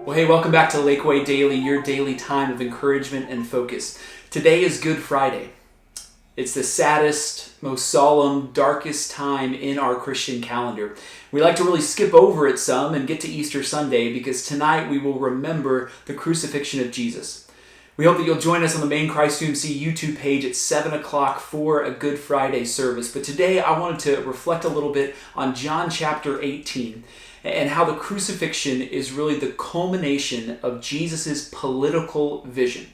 Well, hey, welcome back to Lakeway Daily, your daily time of encouragement and focus. Today is Good Friday. It's the saddest, most solemn, darkest time in our Christian calendar. We like to really skip over it some and get to Easter Sunday because tonight we will remember the crucifixion of Jesus. We hope that you'll join us on the main Christ UMC YouTube page at 7 o'clock for a Good Friday service. But today I wanted to reflect a little bit on John chapter 18 and how the crucifixion is really the culmination of Jesus' political vision.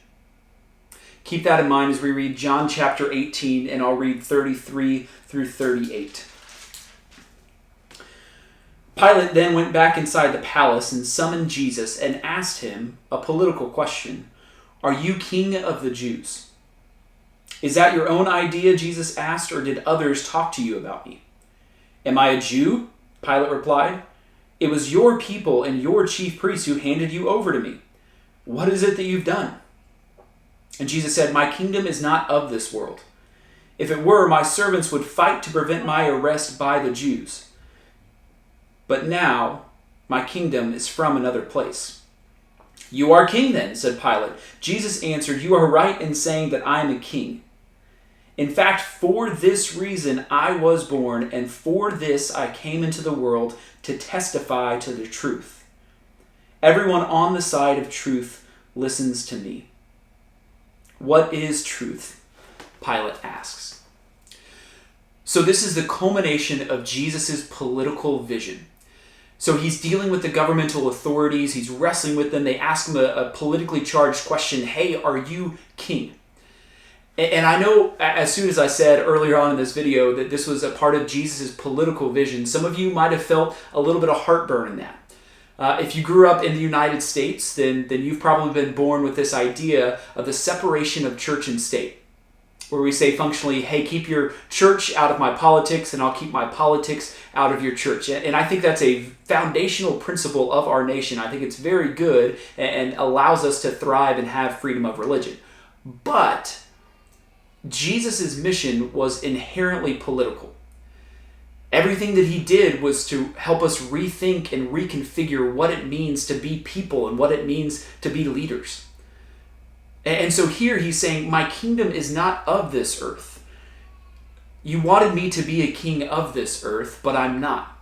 Keep that in mind as we read John chapter 18, and I'll read 33 through 38. Pilate then went back inside the palace and summoned Jesus and asked him a political question. "Are you king of the Jews?" "Is that your own idea?" Jesus asked, "or did others talk to you about me?" "Am I a Jew?" Pilate replied. "It was your people and your chief priests who handed you over to me. What is it that you've done?" And Jesus said, "My kingdom is not of this world. If it were, my servants would fight to prevent my arrest by the Jews. But now, my kingdom is from another place." "You are king then," said Pilate. Jesus answered, "You are right in saying that I am a king. In fact, for this reason I was born, and for this I came into the world, to testify to the truth. Everyone on the side of truth listens to me." What is truth? Pilate asks. So this is the culmination of Jesus' political vision. So he's dealing with the governmental authorities, he's wrestling with them, they ask him a politically charged question, "Hey, are you king?" And I know as soon as I said earlier on in this video that this was a part of Jesus' political vision, some of you might have felt a little bit of heartburn in that. If you grew up in the United States, then you've probably been born with this idea of the separation of church and state, where we say functionally, hey, keep your church out of my politics and I'll keep my politics out of your church. And I think that's a foundational principle of our nation. I think it's very good and allows us to thrive and have freedom of religion. But Jesus' mission was inherently political. Everything that he did was to help us rethink and reconfigure what it means to be people and what it means to be leaders. And so here he's saying, my kingdom is not of this earth. You wanted me to be a king of this earth, but I'm not.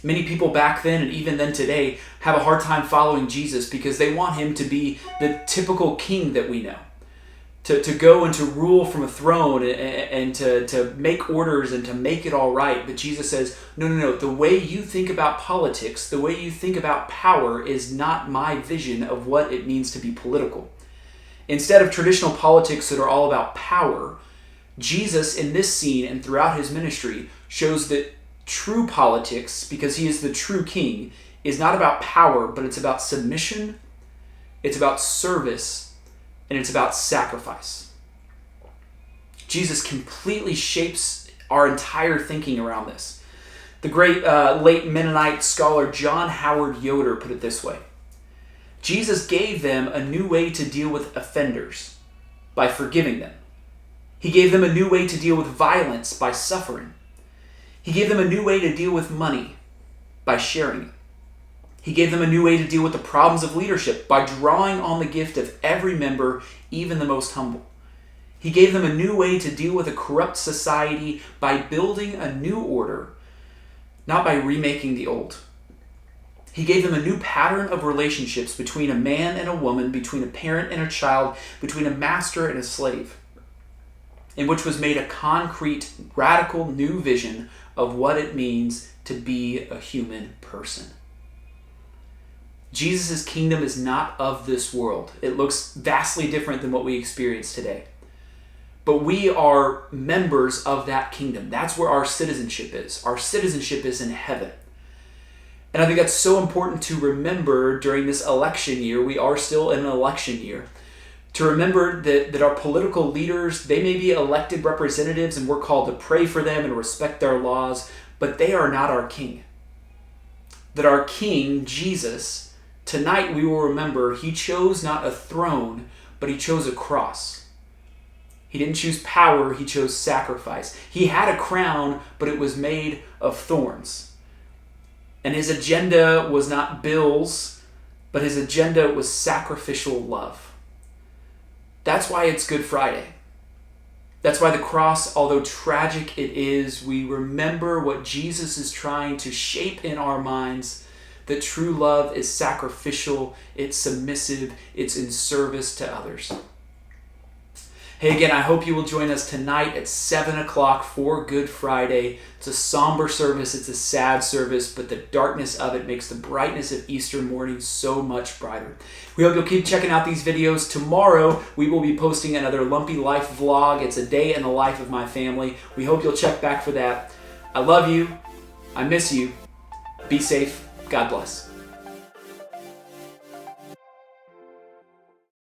Many people back then and even then today have a hard time following Jesus because they want him to be the typical king that we know. To go and to rule from a throne and to make orders and to make it all right. But Jesus says, no. The way you think about politics, the way you think about power is not my vision of what it means to be political. Instead of traditional politics that are all about power, Jesus in this scene and throughout his ministry shows that true politics, because he is the true king, is not about power, but it's about submission, it's about service, and it's about sacrifice. Jesus completely shapes our entire thinking around this. The great late Mennonite scholar John Howard Yoder put it this way. Jesus gave them a new way to deal with offenders by forgiving them. He gave them a new way to deal with violence by suffering. He gave them a new way to deal with money by sharing it. He gave them a new way to deal with the problems of leadership by drawing on the gift of every member, even the most humble. He gave them a new way to deal with a corrupt society by building a new order, not by remaking the old. He gave them a new pattern of relationships between a man and a woman, between a parent and a child, between a master and a slave, in which was made a concrete, radical new vision of what it means to be a human person. Jesus' kingdom is not of this world. It looks vastly different than what we experience today. But we are members of that kingdom. That's where our citizenship is. Our citizenship is in heaven. And I think that's so important to remember during this election year. We are still in an election year. To remember that our political leaders, they may be elected representatives and we're called to pray for them and respect their laws, but they are not our king. That our king, Jesus, tonight we will remember he chose not a throne, but he chose a cross. He didn't choose power, he chose sacrifice. He had a crown, but it was made of thorns. And his agenda was not bills but his agenda was sacrificial love. That's why it's Good Friday. That's why the cross, although tragic it is, we remember what Jesus is trying to shape in our minds, that true love is sacrificial, it's submissive, it's in service to others. Hey, again, I hope you will join us tonight at 7 o'clock for Good Friday. It's a somber service, it's a sad service, but the darkness of it makes the brightness of Easter morning so much brighter. We hope you'll keep checking out these videos. Tomorrow, we will be posting another Lumpy Life vlog. It's a day in the life of my family. We hope you'll check back for that. I love you. I miss you. Be safe. God bless.